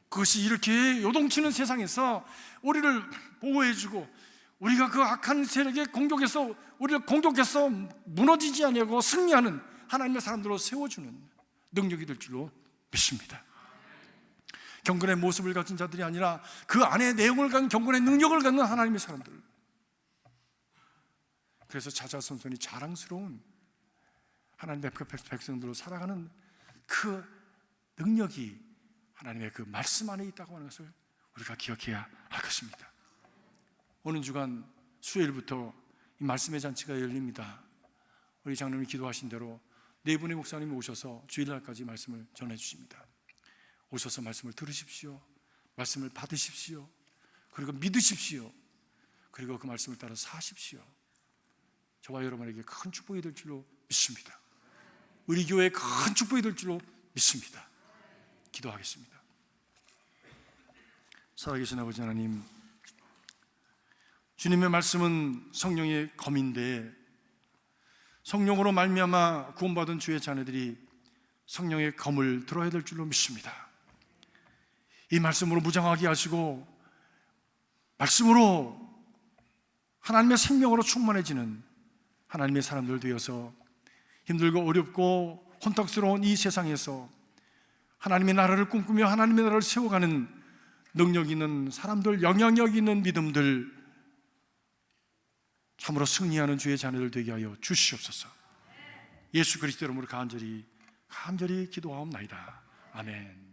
그것이 이렇게 요동치는 세상에서 우리를 보호해주고, 우리가 그 악한 세력의 공격에서 우리를 공격해서 무너지지 아니하고 승리하는 하나님의 사람들로 세워주는 능력이 될 줄로 믿습니다. 경건의 모습을 가진 자들이 아니라 그 안에 내용을 갖는 경건의 능력을 갖는 하나님의 사람들. 그래서 자자손손이 자랑스러운 하나님의 백성들로 살아가는 그 능력이 하나님의 그 말씀 안에 있다고 하는 것을 우리가 기억해야 할 것입니다. 오는 주간 수요일부터 이 말씀의 잔치가 열립니다. 우리 장로님이 기도하신 대로 네 분의 목사님이 오셔서 주일날까지 말씀을 전해주십니다. 오셔서 말씀을 들으십시오. 말씀을 받으십시오. 그리고 믿으십시오. 그리고 그 말씀을 따라 사십시오. 저와 여러분에게 큰 축복이 될 줄로 믿습니다. 우리 교회에 큰 축복이 될 줄로 믿습니다. 기도하겠습니다. 살아계신 아버지 하나님, 주님의 말씀은 성령의 검인데 성령으로 말미암아 구원받은 주의 자녀들이 성령의 검을 들어야 될 줄로 믿습니다. 이 말씀으로 무장하게 하시고 말씀으로 하나님의 생명으로 충만해지는 하나님의 사람들 되어서 힘들고 어렵고 혼탁스러운 이 세상에서 하나님의 나라를 꿈꾸며 하나님의 나라를 세워가는 능력 있는 사람들, 영향력 있는 믿음들, 참으로 승리하는 주의 자녀들 되게 하여 주시옵소서. 예수 그리스도 이름으로 간절히 기도하옵나이다. 아멘.